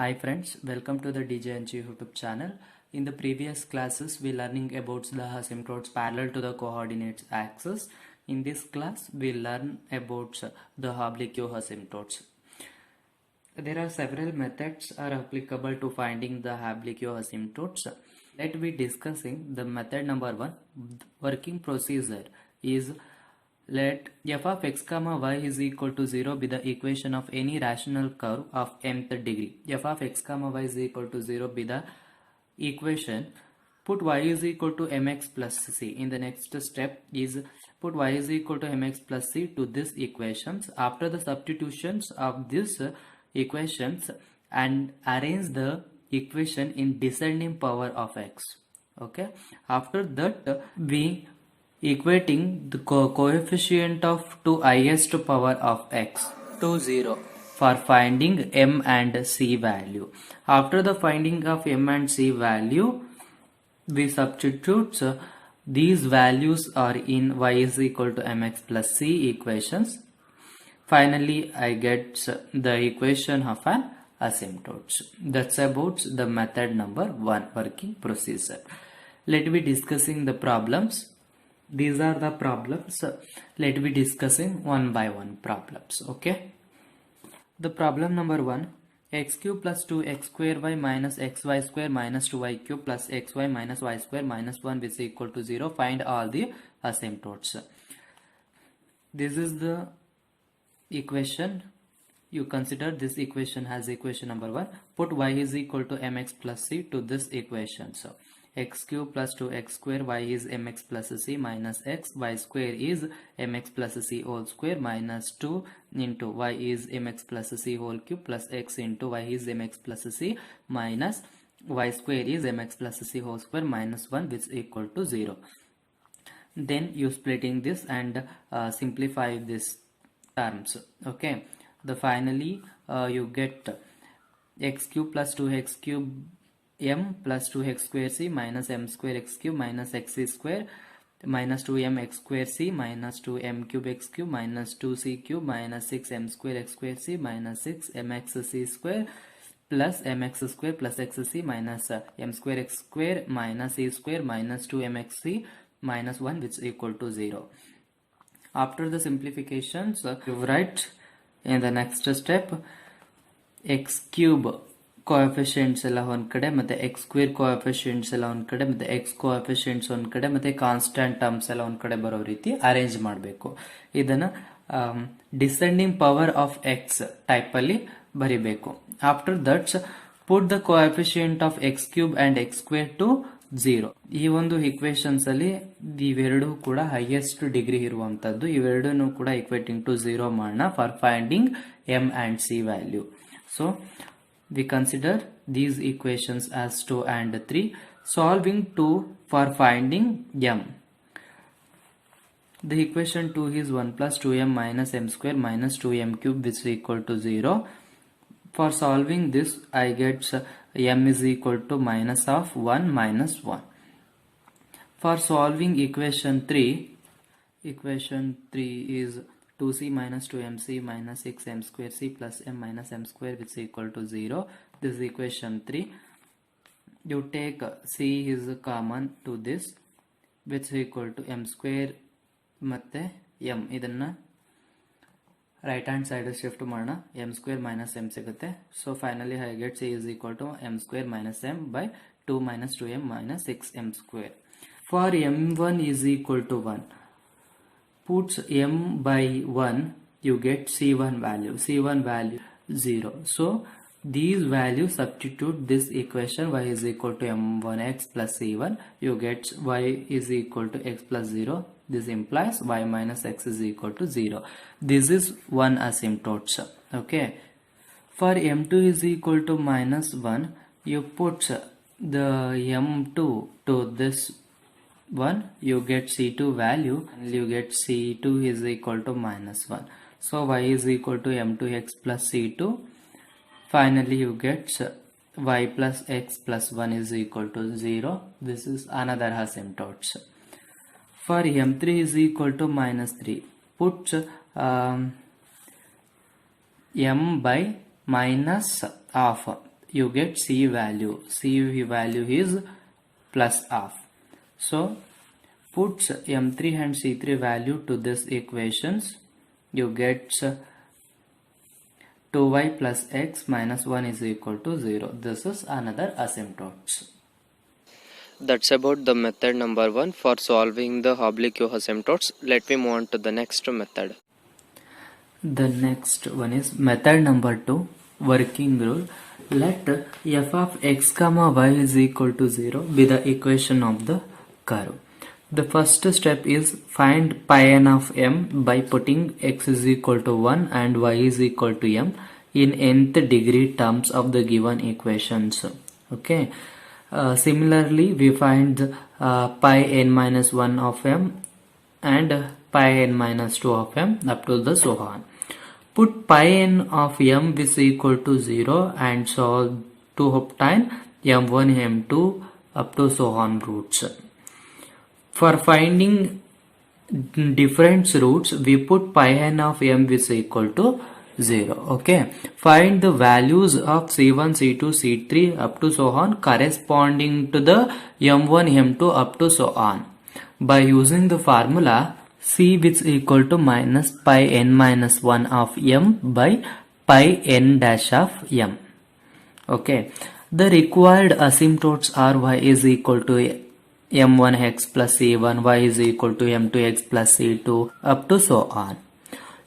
Hi friends, welcome to the DJNG YouTube channel. In the previous classes, we learning about the asymptotes parallel to the coordinates axis. In this class, we learn about the oblique asymptotes. There are several methods are applicable to finding the oblique asymptotes. Let me discussing the method number 1. Working procedure is let f of x comma y is equal to 0 be the equation of any rational curve of mth degree. F of x comma y is equal to 0 be the equation. Put y is equal to mx plus c. In the next step is put y is equal to mx plus c to these equations. After the substitutions of these equations and arrange the equation in descending power of x. Okay. After that we equating the coefficient of to highest power of x to 0 for finding m and c value. After the finding of m and c value, we substitute these values are in y is equal to mx plus c equations. Finally, I get the equation of an asymptote. That's about the method number 1, working procedure. Let me discussing the problems. These are the problems. Let me discussing one by one problems. Okay. The problem number 1, x cube plus 2x square y minus xy square minus 2y cube plus xy minus y square minus 1 is equal to 0. Find all the asymptotes. This is the equation. You consider this equation as equation number 1. Put y is equal to mx plus c to this equation. So x cube plus 2x square y is mx plus c minus x, y square is mx plus c whole square minus 2 into y is mx plus c whole cube plus x into y is mx plus c minus y square is mx plus c whole square minus 1 which is equal to 0. Then you splitting this and simplify this terms. Okay. The finally you get x cube plus 2x cube m plus 2x square c minus m square x cube minus xc square minus 2m x square c minus 2m cube x cube minus 2c cube minus 6m square x square c minus 6mx c square plus mx square plus xc minus m square x square minus c square minus 2mx c minus 1 which is equal to 0. After the simplifications, you write in the next step x cube coefficients ಎಲ್ಲ ಒಂದು ಕಡೆ ಮತ್ತೆ x square coefficients ಎಲ್ಲ ಒಂದು ಕಡೆ ಮತ್ತೆ x coefficients ಒಂದು ಕಡೆ ಮತ್ತೆ ಕಾನ್ಸ್ಟೆಂಟ್ ಟರ್ಮ್ಸ್ ಎಲ್ಲ ಒಂದು ಕಡೆ ಬರೋ ರೀತಿ ಅರೇಂಜ್ ಮಾಡಬೇಕು. ಇದನ್ನ descending power of x type ಅಲ್ಲಿ ಬರಿಬೇಕು. After that's put the coefficient of x cube and x square to 0. ಈ ಒಂದು ಇಕ್ವೇಶನ್ಸ್ ಅಲ್ಲಿ ಇವೆರಡೂ ಕೂಡ ಹೈಯೆಸ್ಟ್ ಡಿಗ್ರಿ ಇರುವಂತದ್ದು. ಇವೆರಡನ್ನು ಕೂಡ ಈಕ್ವೇಟಿಂಗ್ ಟು 0 ಮಾಡೋಣ for finding m and c value. So we consider these equations as 2 and 3. Solving 2 for finding m. The equation 2 is 1 plus 2m minus m square minus 2m cube which is equal to 0. For solving this, I get m is equal to minus of 1 minus 1. For solving equation 3 is 2c minus 2mc minus 6m square c plus m minus m square which is equal to 0. This is equation 3. You take c is common to this which is equal to m square ಮತ್ತೆ m. ಇದನ್ನ right hand side shift ಮಾಡೋಣ. m square minus m ಸಿಗುತ್ತೆ. So finally I get c is equal to m square minus m by 2 minus 2m minus 6m square. For m1 is equal to 1. Puts m by 1, you get c1 value. c1 value 0. So these values substitute this equation y is equal to m1x plus c1. You get y is equal to x plus 0. This implies y minus x is equal to 0. This is one asymptote. Okay. For m2 is equal to minus 1, you put the m2 to this 1, you get c2 value and you get c2 is equal to minus 1. So y is equal to m2x plus c2. Finally you get y plus x plus 1 is equal to 0. This is another asymptote. For m3 is equal to minus 3, put m by minus half. you get C value. C value is plus half. So puts M3 and C3 value to this equations. You get 2y plus x minus 1 is equal to 0. This is another asymptotes. That's about the method number 1 for solving the oblique asymptotes. Let me move on to the next method. The next one is method number 2, working rule. Let f of x comma y is equal to 0 be the equation of the curve. The first step is find pi n of m by putting x is equal to 1 and y is equal to m in nth degree terms of the given equations. Okay. Similarly, we find pi n minus 1 of m and pi n minus 2 of m up to the so on. Put pi n of m is equal to 0 and solve to obtain m1, m2 up to so on roots. For finding different roots, we put pi n of m is equal to 0. Okay. Find the values of C1, C2, C3 up to so on corresponding to the m1, m2 up to so on. By using the formula C which equal to minus pi n minus 1 of m by pi n dash of m. Okay. The required asymptotes are y is equal to m1x plus c1, y is equal to m2x plus c2 up to so on.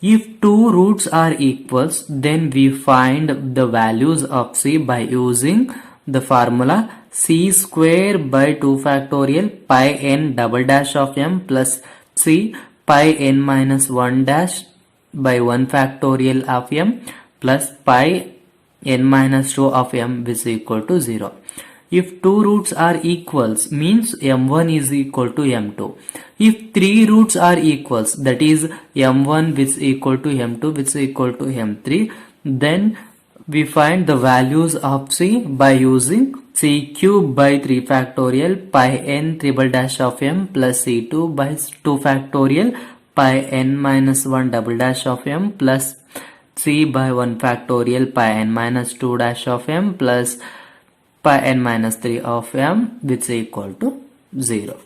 If two roots are equals, then we find the values of c by using the formula c square by 2 factorial pi n double dash of m plus c pi n minus 1 dash by 1 factorial of m plus pi n minus 2 of m is equal to 0. If two roots are equals means m1 is equal to m2. If three roots are equals, that is m1 which is equal to m2 which is equal to m3, then we find the values of c by using c cube by 3 factorial pi n triple dash of m plus c2 by 2 factorial pi n minus 1 double dash of m plus c by 1 factorial pi n minus 2 dash of m plus pi n minus 3 of m which is equal to 0.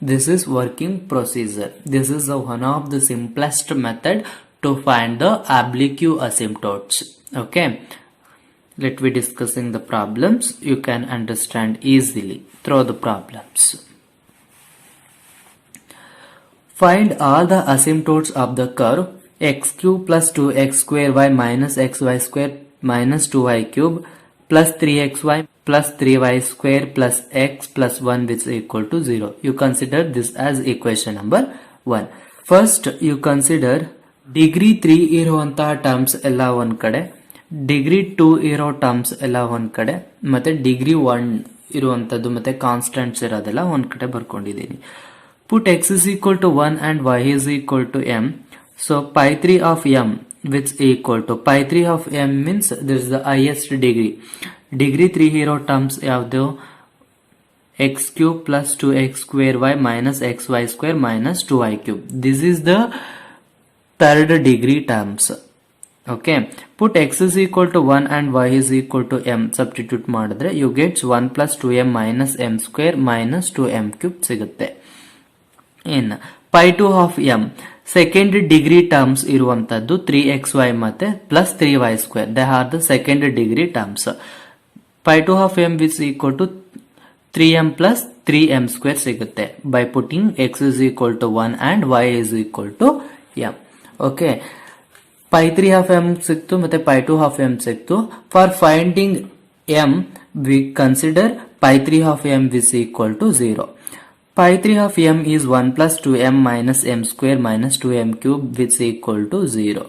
This is working procedure. This is one of the simplest method to find the oblique asymptotes. Okay. Let me discussing the problems. You can understand easily through the problems. Find all the asymptotes of the curve x cube plus 2x square y minus xy square minus 2y cube plus 3xy plus 3y square plus x plus 1 which is equal to 0. You consider this as equation number 1. First, you consider degree 3 ಇರುವಂತಹ terms ಎಲ್ಲ ಒಂದ್ ಕಡೆ, degree 2 ಇರೋ terms ಎಲ್ಲ ಒಂದ್ ಕಡೆ, ಮತ್ತೆ degree 1 ಇರುವಂತದ್ದು ಮತ್ತೆ ಕಾನ್ಸ್ಟೆಂಟ್ಸ್ ಇರೋದೆಲ್ಲ ಒಂದ್ ಕಡೆ ಬರ್ಕೊಂಡಿದ್ದೀನಿ. Put x is equal to 1 and y is equal to m. So pi 3 of m which is equal to pi 3 of m means this is the highest degree. Degree 3 hero terms ಯಾವ್ದು x cube plus 2x square y minus xy square minus 2y cube. This is the third degree terms. Okay. Put x is equal to 1 and y is equal to m. Substitute ಮಾಡಿದ್ರೆ you get 1 plus 2m minus m square minus 2m cube ಸಿಗುತ್ತೆ. In pi 2 of m second degree terms ಇರುವಂತದ್ದು 3xy ಮತ್ತೆ plus 3y square. They are the second degree terms. Pi 2 of m is equal to 3m plus 3m square ಸಿಗುತ್ತೆ by putting x is equal to 1 and y is equal to m. Okay. Pi 3 of m ಸಿಕ್ತು ಮತ್ತೆ pi 2 of m ಸಿಕ್ತು. For finding m we consider pi 3 of m is equal to 0. Pi 3 of m is 1 plus 2m minus m square minus 2m cube which is equal to 0.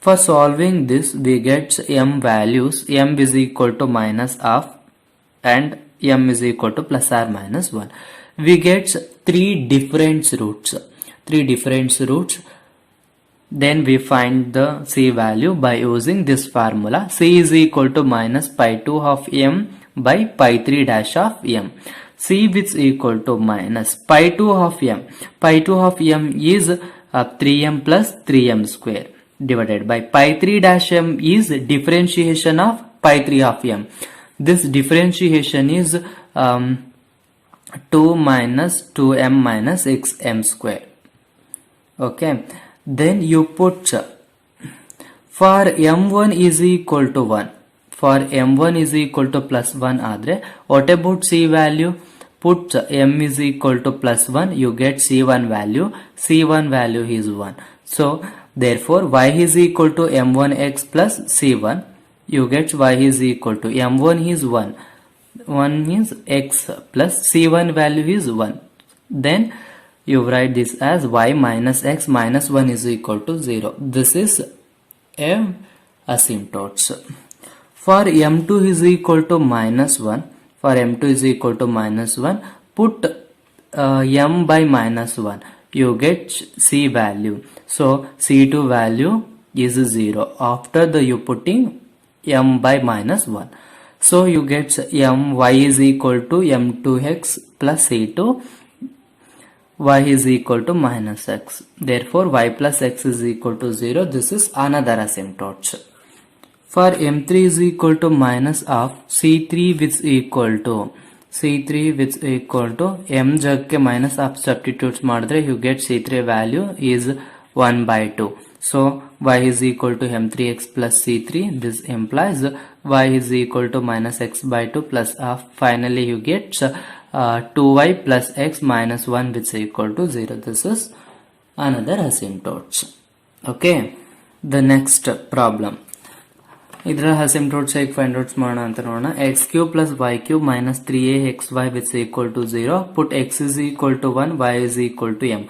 For solving this we get m values. M is equal to minus half and m is equal to plus or minus 1. We get three different roots. Then we find the c value by using this formula. C is equal to minus pi 2 of m by pi 3 dash of m. C which is equal to minus pi 2 of m. Pi 2 of m is 3m plus 3m square divided by pi 3 dash m is differentiation of pi 3 of m. this differentiation is 2 minus 2m minus xm square. Okay, then you put for m1 is equal to 1, for m1 is equal to plus 1 adre, what about c value? Put m is equal to plus 1, you get c1 value. C1 value is 1. So therefore y is equal to m1x plus c1. You get y is equal to m1 is 1. 1 means x plus c1 value is 1. Then you write this as y minus x minus 1 is equal to 0. This is asymptotes. For m2 is equal to minus 1, for m2 is equal to minus 1, put m by minus 1, you get c value. So c2 value is 0 after the you putting m by minus 1. So you get y is equal to m2x plus c2, y is equal to minus x. Therefore y plus x is equal to 0. This is another asymptote. For m3 is equal to minus of c3 which equal to m jagke minus of substitutes madre, you get c3 value is 1 by 2. So y is equal to m3x plus c3. This implies y is equal to minus x by 2 plus of. Finally you get 2y plus x minus 1 which is equal to 0. This is another asymptote. Okay, the next problem. ಇದರ asymptotes ಹೇಗೆ find out ಮಾಡೋಣ ಅಂತ ನೋಡೋಣ. x cube plus y cube minus 3axy which is equal to 0. Put x is equal to 1, y is equal to m.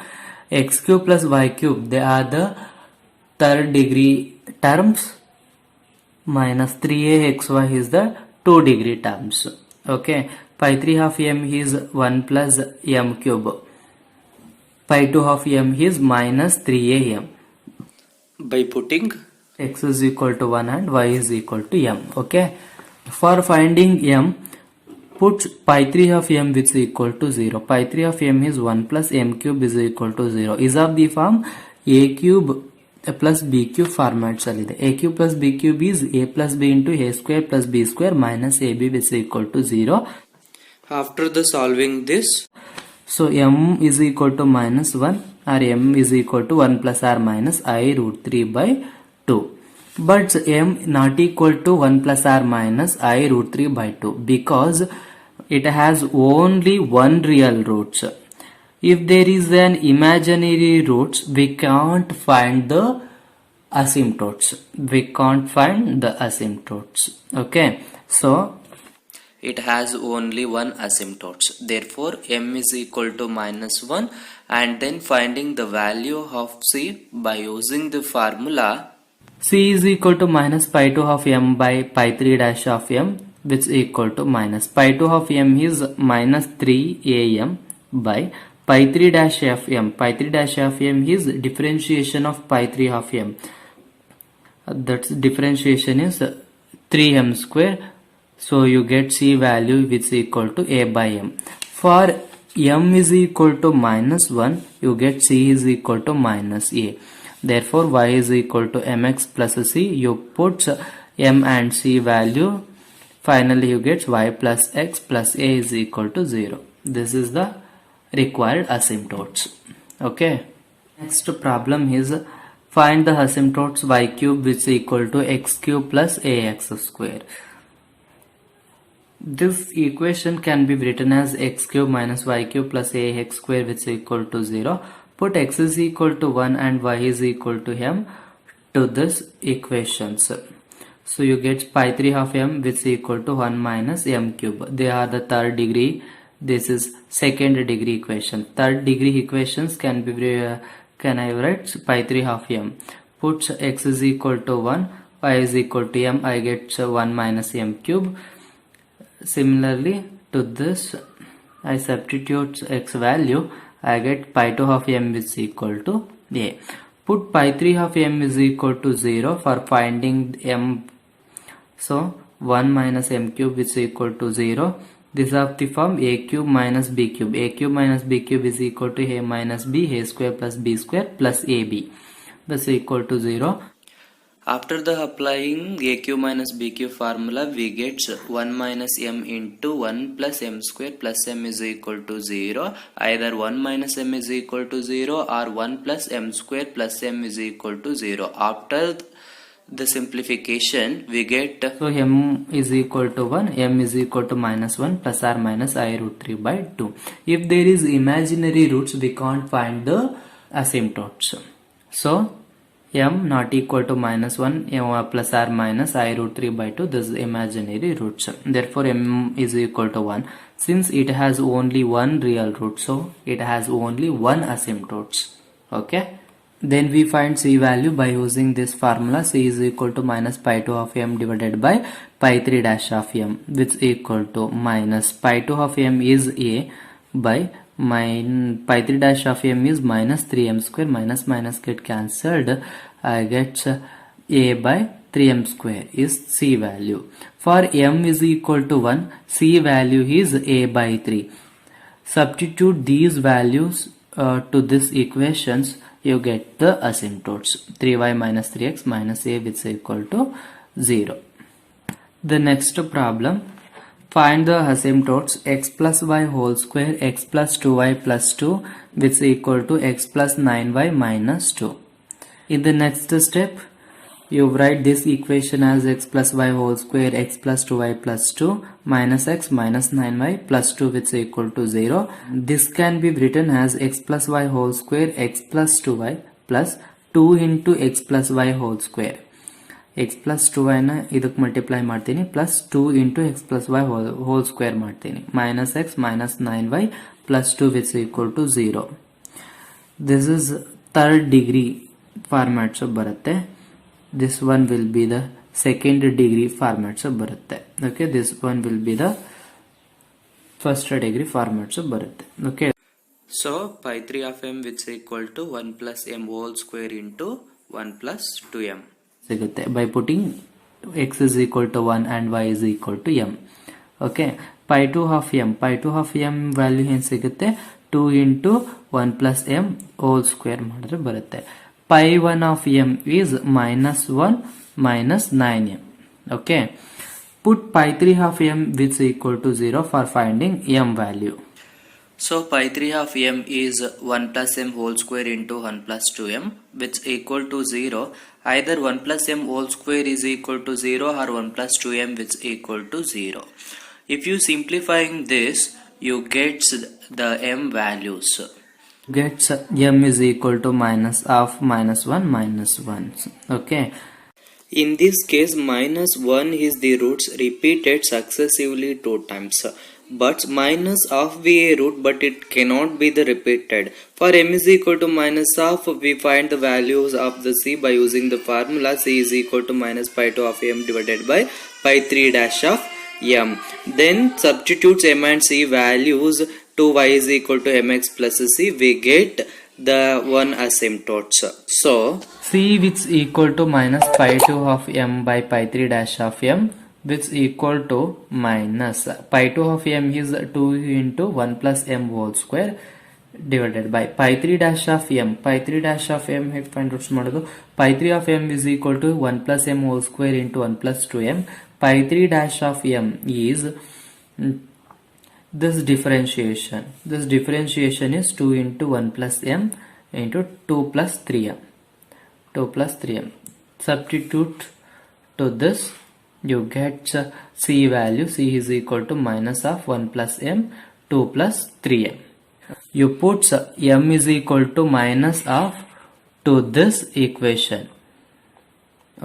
X cube plus y cube, they are the third degree terms, minus 3axy is the 2 degree terms. Okay, pi 3 half m is 1 plus m cube. Pi 2 half m is minus 3am. By putting x is equal to 1 and y is equal to m. Okay, for finding m, put pi 3 of m which is equal to 0. Pi 3 of m is 1 plus m cube is equal to 0. Is of the form a cube plus b cube format salide. A cube plus b cube is a plus b into a square plus b square minus ab which is equal to 0. after the solving this, so m is equal to minus 1 or m is equal to 1 plus or minus I root 3 by 2. But m not equal to 1 plus or minus I root 3 by 2 because it has only one real root. If there is an imaginary root, we can't find the asymptotes. Okay, so it has only one asymptotes. Therefore m is equal to minus 1, and then finding the value of c by using the formula c is equal to minus pi 2 of m by pi 3 dash of m which is equal to minus pi 2 of m is minus 3am by pi 3 dash of m. Pi 3 dash of m is differentiation of pi 3 of m. That's differentiation is 3m square. So you get c value which is equal to a by m. For m is equal to minus 1, you get c is equal to minus a. Therefore y is equal to mx plus c. You put m and c value. Finally you get y plus x plus a is equal to 0. This is the required asymptotes. Okay, next problem is find the asymptotes y cube which is equal to x cube plus ax square. This equation can be written as x cube minus y cube plus ax square which is equal to 0. Put x is equal to 1 and y is equal to m to this equations. So you get pi 3 half m which is equal to 1 minus m cube. They are the third degree. This is second degree equation. Third degree equations can be can I write pi 3 half m. Put x is equal to 1, y is equal to m. I get 1 minus m cube. Similarly to this, I substitute x value. I get pi 2 half m is equal to a. Put pi 3 half m is equal to 0 for finding m. So 1 minus m cube is equal to 0. This is of the form a cube minus b cube. A cube minus b cube is equal to a minus b, a square plus b square plus ab. This is equal to 0. After the applying AQ minus BQ formula, we get 1 minus m into 1 plus m square plus m is equal to 0. Either 1 minus m is equal to 0 or 1 plus m square plus m is equal to 0. After the simplification, we get so m is equal to 1, m is equal to minus 1 plus or minus I root 3 by 2. If there is imaginary roots, we can't find the asymptotes. So m not equal to minus 1 m plus or minus I root 3 by 2, this is imaginary roots. Therefore m is equal to 1. Since it has only one real root, so it has only one asymptotes. Okay. Then we find c value by using this formula. C is equal to minus pi 2 of m divided by pi 3 dash of m, which is equal to minus pi 2 of m is a by pi 3 dash of m is minus 3m square. Minus minus get cancelled. I get a by 3m square is c value. For m is equal to 1, c value is a by 3. Substitute these values to this equations, you get the asymptotes 3y minus 3x minus a, which is equal to 0. The next problem, find the asymptotes x plus y whole square, x plus 2y plus 2, which is equal to x plus 9y minus 2. In the next step, you write this equation as x plus y whole square, x plus 2y plus 2 minus x minus 9y plus 2, which is equal to 0. This can be written as x plus y whole square, x plus 2y plus 2 into x plus y whole square. x plus 2y na iduk multiply ಮಾಡ್ತೀನಿ plus 2 into x plus y whole square ಮಾಡ್ತೀನಿ minus x minus 9y plus 2, which is equal to 0. This is third degree format so ಬರುತ್ತೆ. This one will be the second degree format so ಬರುತ್ತೆ. Okay, this one will be the first degree format so ಬರುತ್ತೆ. Okay, so pi 3 of m, which is equal to 1 plus m whole square into 1 plus 2m. ಸಿಗುತ್ತೆ by putting x is equal to 1 and y is equal to m. Okay, pi 2 of m value ಏನು ಸಿಗುತ್ತೆ 2 into 1 plus m whole square ಮಾಡಿದ್ರೆ ಬರುತ್ತೆ. pi 1 of m is minus 1 minus 9m. Okay, put pi 3 of m which is equal to 0 for finding m value. So pi 3 of m is 1 plus m whole square into 1 plus 2m, which is equal to 0. Either 1 plus m whole square is equal to 0 or 1 plus 2m, which is equal to 0. If you simplifying this, you get the m values. Gets m is equal to minus of minus 1 minus 1. Okay, In this case, minus 1 is the roots repeated successively 2 times. But minus of be a root, but it cannot be the repeated. For m is equal to minus of, we find the values of the c by using the formula. C is equal to minus pi 2 of m divided by pi 3 dash of m. Then substitutes m and c values to y is equal to mx plus c. We get the one asymptotes. So c which is equal to minus pi 2 of m by pi 3 dash of m, which is equal to minus pi 2 of m is 2 into 1 plus m whole square divided by pi 3 dash of m. Pi 3 dash of m ಹೇಗೆ find out ಮಾಡೋದು? Pi 3 of m is equal to 1 plus m whole square into 1 plus 2m. Pi 3 dash of m is this differentiation. This differentiation is 2 into 1 plus m into 2 plus 3m. 2 plus 3m. Substitute to this, you get c value. C is equal to minus of 1 plus m 2 plus 3m. You put m is equal to minus of to this equation.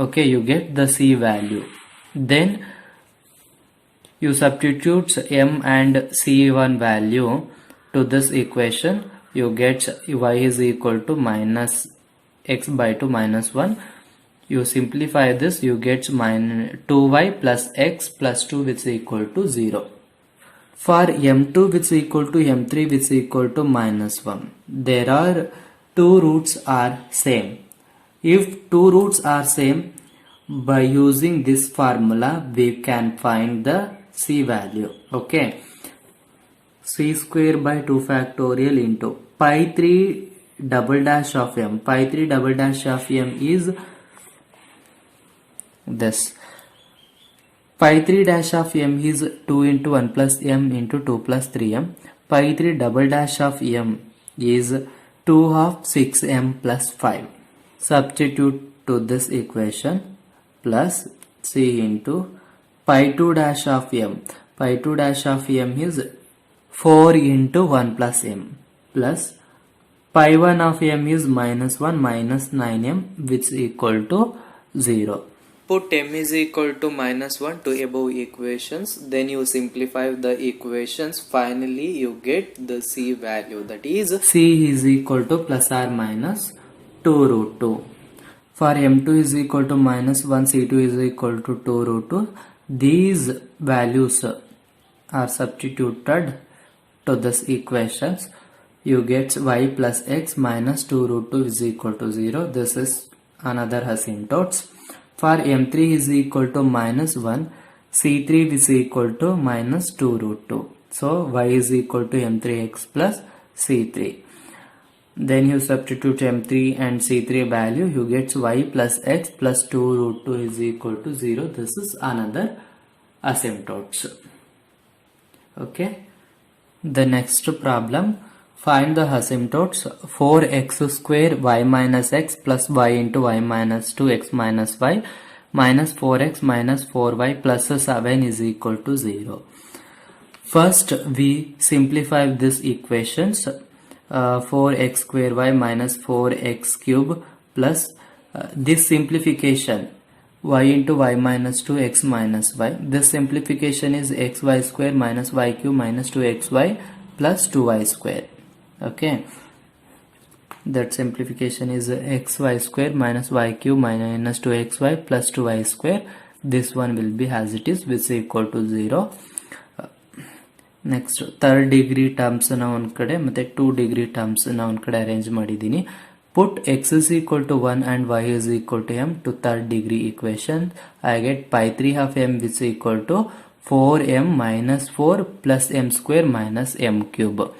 Okay, you get the c value. Then you substitute m and c1 value to this equation. You get y is equal to minus x by 2 minus 1. You simplify this, you get minus 2y plus x plus 2, which is equal to 0. For m2 which is equal to m3 which is equal to minus 1, there are two roots are same. If two roots are same, by using this formula we can find the c value. Okay, c square by 2 factorial into pi 3 double dash of m. Pi 3 double dash of m is this. Pi 3 dash of m is 2 into 1 plus m into 2 plus 3m. Pi 3 double dash of m is 2 of 6m plus 5. Substitute to this equation plus c into pi 2 dash of m. Pi 2 dash of m is 4 into 1 plus m plus pi 1 of m is minus 1 minus 9m, which is equal to 0. Put m is equal to minus 1 to above equations, then you simplify the equations. Finally you get the c value, that is c is equal to plus or minus 2 root 2. For m2 is equal to minus 1, c2 is equal to 2 root 2. These values are substituted to this equations. You get y plus x minus 2 root 2 is equal to 0. This is another asymptotes. For m3 is equal to minus 1, c3 is equal to minus 2 root 2. So y is equal to m3x plus c3. Then you substitute m3 and c3 value, you get y plus x plus 2 root 2 is equal to 0. This is another asymptotes. Okay. The next problem, find the asymptotes 4x square y minus x plus y into y minus 2x minus y minus 4x minus 4y plus 7 is equal to 0. First we simplify this equations. 4x square y minus 4x cube plus this simplification y into y minus 2x minus y. This simplification is xy square minus y cube minus 2xy plus 2y square. Okay, that simplification is xy square minus y cube minus 2xy plus 2y square. This one will be as it is, which is equal to 0. Next third degree terms na one kade matte 2 degree terms na one kade arrange madidini. Put x is equal to 1 and y is equal to m to third degree equation. I get pi 3 half m which is equal to 4m minus 4 plus m square minus m cube.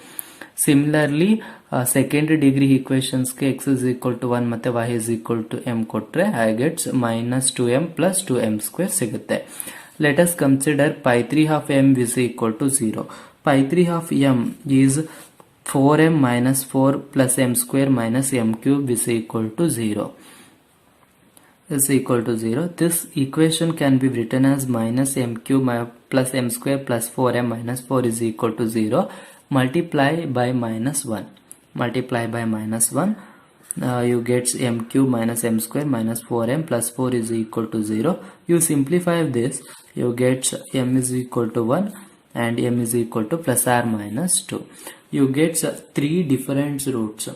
Similarly second degree equations ke x is equal to 1 matte y is equal to m kotre I get minus 2m plus 2m square sigutte. Let us consider pi 3 half m is equal to 0. Pi 3 half m is 4m minus 4 plus m square minus m cube is equal to 0. Is equal to 0. This equation can be written as minus m cube plus m square plus 4m minus 4 is equal to 0. Multiply by minus 1. Multiply by minus 1. You get m cube minus m square minus 4m plus 4 is equal to 0. You simplify this. You get m is equal to 1 and m is equal to plus or minus 2. You get 3 different roots.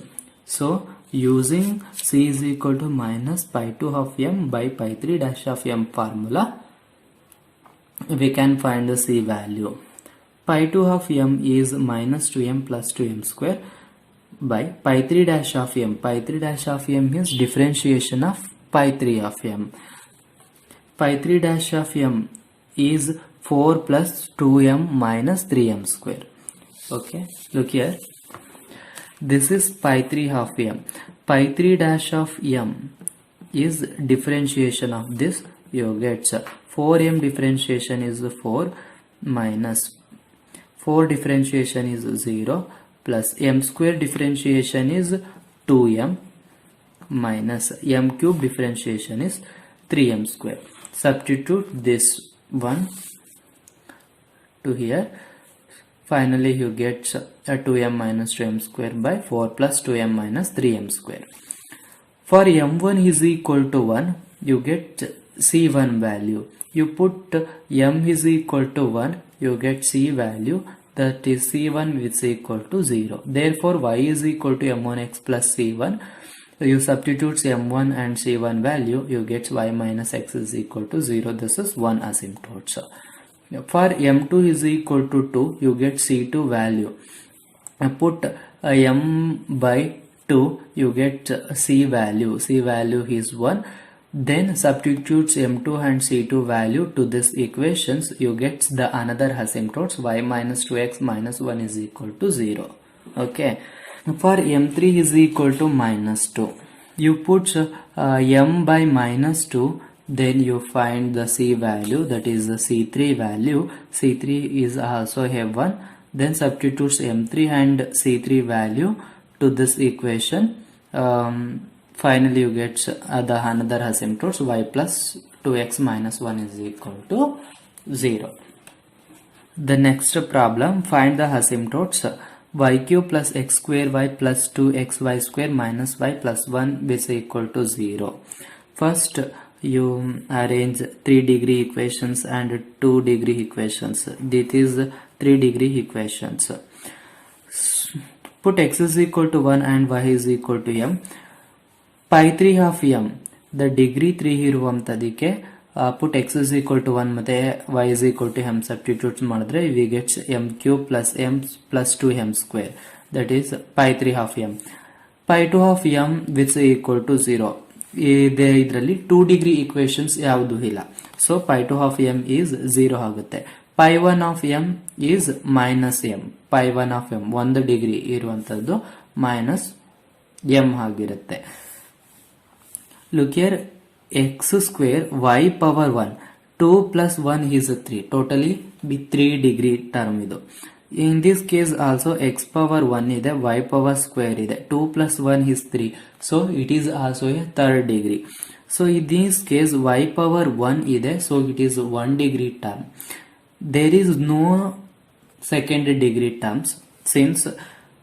So using c is equal to minus pi 2 half m by pi 3 dash of m formula, we can find the c value. Pi 2 half m is minus 2m plus 2m square by pi 3 dash of m. Pi 3 dash of m is differentiation of pi 3 of m. Pi 3 dash of m is 4 plus 2m minus 3m square. Okay, look here. This is pi 3 half m. Pi 3 dash of m is differentiation of this. You get 4m differentiation is 4 minus 4 differentiation is 0 plus m square differentiation is 2m minus m cube differentiation is 3m square. Substitute this one to here. Finally you get a 2m minus 2m square by 4 plus 2m minus 3m square. For m1 is equal to 1, you get c1 value. You put m is equal to 1, you get c value, that is c1 is equal to 0. Therefore y is equal to m1x plus c1. You substitute m1 and c1 value, you get y minus x is equal to 0. This is one asymptote. For m2 is equal to 2, you get c2 value. Put m by 2, you get c value. C value is 1. Then substitutes m2 and c2 value to this equations, you get the another asymptotes y minus 2x minus 1 is equal to 0. Okay. For m3 is equal to minus 2, you put m by minus 2, then you find the C value, that is the C3 value. C3 is also M1. Then substitutes M3 and C3 value to this equation. Finally you get the another asymptotes y plus 2x minus 1 is equal to 0. The next problem, find the asymptotes y cube plus x square y plus 2xy square minus y plus 1 is equal to 0. First you arrange 3-degree equations and 2-degree equations. This is 3-degree equations. Put x is equal to 1 and y is equal to m. Pi 3 of m, the degree 3 ಇರುವಂತದಕ್ಕೆ put x is equal to 1 ಮತ್ತೆ y is equal to m substitute ಮಾಡಿದ್ರೆ we get m cube plus m plus 2m square, that is pi 3 of m. Pi 2 of m which is equal to 0. ಇದರಲ್ಲಿ 2-degree equations ಯಾವುದು ಇಲ್ಲ, so pi 2 of m is 0 ಆಗುತ್ತೆ. pi 1 of m is minus m. pi 1 of m 1 degree ಇರುವಂತದ್ದು minus m ಆಗಿರುತ್ತೆ. Look here, x square y power 1, 2 plus 1 is 3, totally be 3-degree term idu. In this case also x power 1 ide, y power square ide, 2 plus 1 is 3, so it is also a 3rd degree. So in this case y power 1 ide, so it is 1-degree term. There is no 2nd degree terms since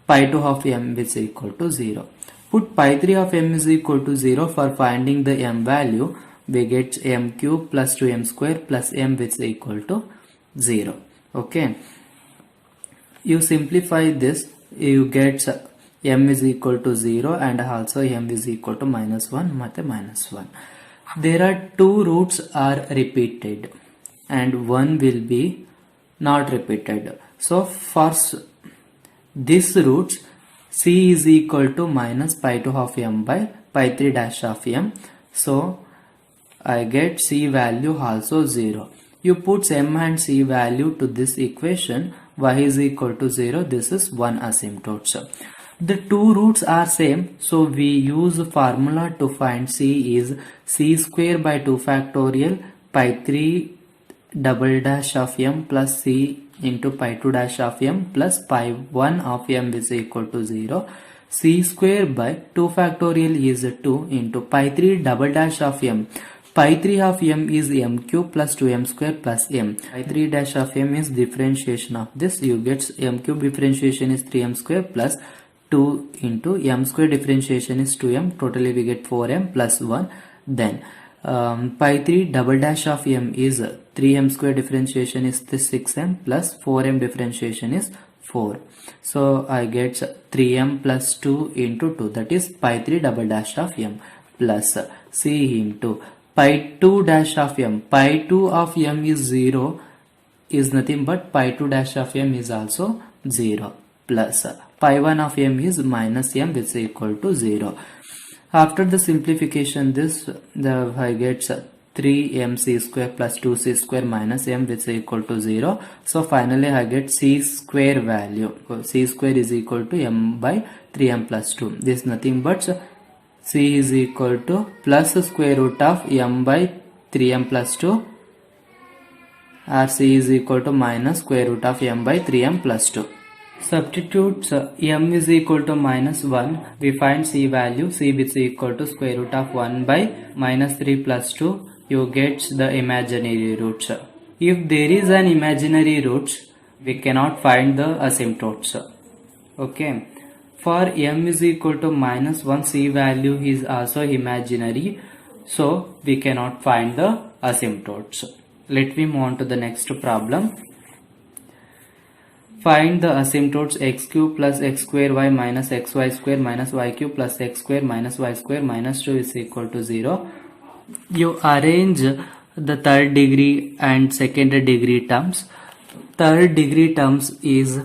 pi 2 of m is equal to 0. Put pi 3 of m is equal to 0. For finding the m value, we get m cube plus 2m square plus m which is equal to 0. Okay. You simplify this, you get m is equal to 0 and also m is equal to minus 1 ಮತ್ತೆ minus 1. There are 2 roots are repeated and one will be not repeated. So for this roots, c is equal to minus pi 2 of m by pi 3 dash of m. So I get c value also 0. You put m and c value to this equation, y is equal to 0. This is one asymptote. The 2 roots are same, so we use formula to find c is c square by 2 factorial pi 3 double dash of m plus c into pi 2 dash of m plus pi 1 of m is equal to 0. C square by 2 factorial is 2 into pi 3 double dash of m. Pi 3 of m is m cube plus 2m square plus m. Pi 3 dash of m is differentiation of this. You get m cube differentiation is 3m square plus 2 into m square differentiation is 2m. Totally we get 4m plus 1. Then pi 3 double dash of m is 3m square differentiation is 6m plus 4m differentiation is 4. So I get 3m plus 2 into 2, that is pi 3 double dash of m plus c into pi 2 dash of m. Pi 2 of m is 0, is nothing but pi 2 dash of m is also 0 plus pi 1 of m is minus m which is equal to 0. After the simplification, this I get 3mc square plus 2c square minus m which is equal to 0. So finally I get c square value. C square is equal to m by 3m plus 2. This is nothing but c is equal to plus square root of m by 3m plus 2, or c is equal to minus square root of m by 3m plus 2. Substitute m is equal to minus 1, we find c value, c which is equal to square root of 1 by minus 3 plus 2, you get the imaginary roots. If there is an imaginary root, we cannot find the asymptotes. Okay. For m is equal to minus 1, c value is also imaginary, so we cannot find the asymptotes. Let me move on to the next problem. Find the asymptotes x cube plus x square y minus xy square minus y cube plus x square minus y square minus 2 is equal to 0. You arrange the 3rd degree and 2nd degree terms. 3rd degree terms is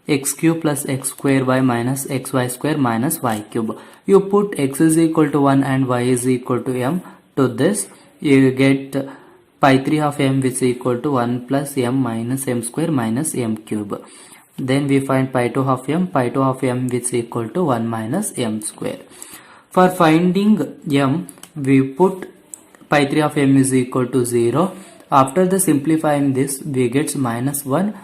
x cube plus x square y minus xy square minus y cube. You put x is equal to 1 and y is equal to m to this. You get pi 3 of m which is equal to 1 plus m minus m square minus m cube. Then we find pi 2 of m which is equal to 1 minus m square. For finding m, we put pi 3 of m is equal to 0. After the simplifying this, we get minus 1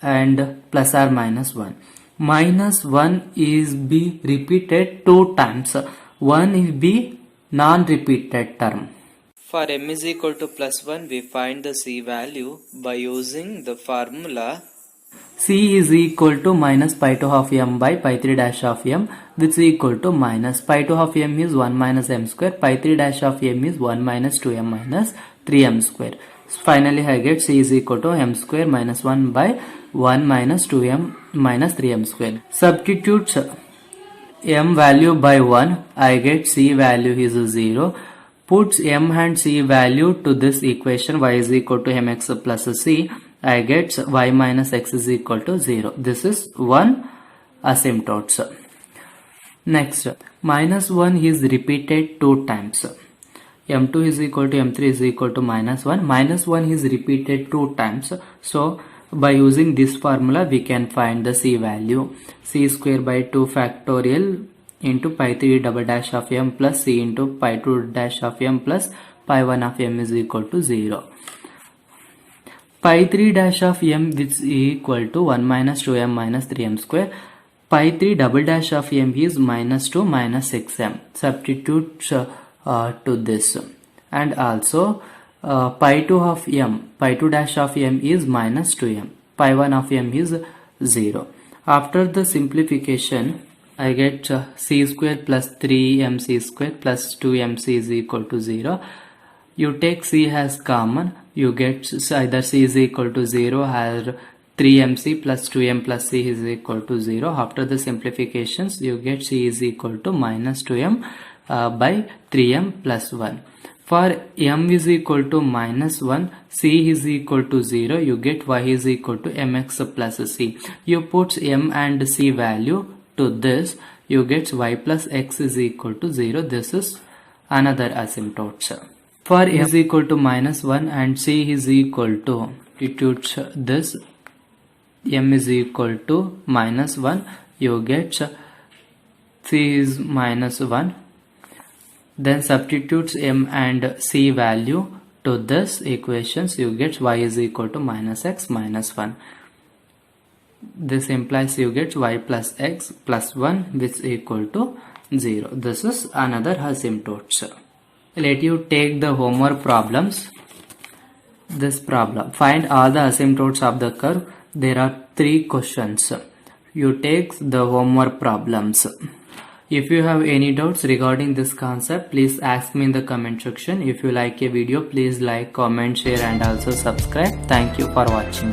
and plus or minus 1. Minus 1 is be repeated 2 times. 1 is be non-repeated term. For m is equal to plus 1, we find the c value by using the formula C is equal to minus pi 2 half m by pi 3 dash of m, which is equal to minus pi 2 half m is 1 minus m square, pi 3 dash of m is 1 minus 2m minus 3m square. Finally, I get C is equal to m square minus 1 by 1 minus 2m minus 3m square. Substitute m value by 1, I get C value is 0. Puts m and c value to this equation, y is equal to mx plus c, I get y minus x is equal to 0. This is one asymptote. Next, minus 1 is repeated 2 times. m2 is equal to m3 is equal to minus 1. Minus 1 is repeated 2 times. So, by using this formula, we can find the c value. C square by 2 factorial into pi 3 double dash of m plus c into pi 2 dash of m plus pi 1 of m is equal to 0. Pi 3 dash of m which is equal to 1 minus 2m minus 3m square. Pi 3 double dash of m is minus 2 minus 6m. Substitute to this. And also pi 2 of m, pi 2 dash of m is minus 2m. Pi 1 of m is 0. After the simplification, I get c square plus 3mc square plus 2mc is equal to 0. You take c as common, you get either c is equal to 0 or 3mc plus 2m plus c is equal to 0. After the simplifications, you get c is equal to minus 2m by 3m plus 1. For m is equal to minus 1, c is equal to 0, you get y is equal to mx plus c. You put m and c value to this, you get y plus x is equal to 0. This is another asymptote. For m is equal to minus 1 and c is equal to, substitute this, m is equal to minus 1, you get c is minus 1. Then substitutes m and c value to this equations, you get y is equal to minus x minus 1. This implies you get y plus x plus 1 which is equal to 0. This is another asymptote. Let you take the homework problems. This problem, find all the asymptotes of the curve. There are 3 questions. You take the homework problems. If you have any doubts regarding this concept, please ask me in the comment section. If you like a video, please like, comment, share and also subscribe. Thank you for watching.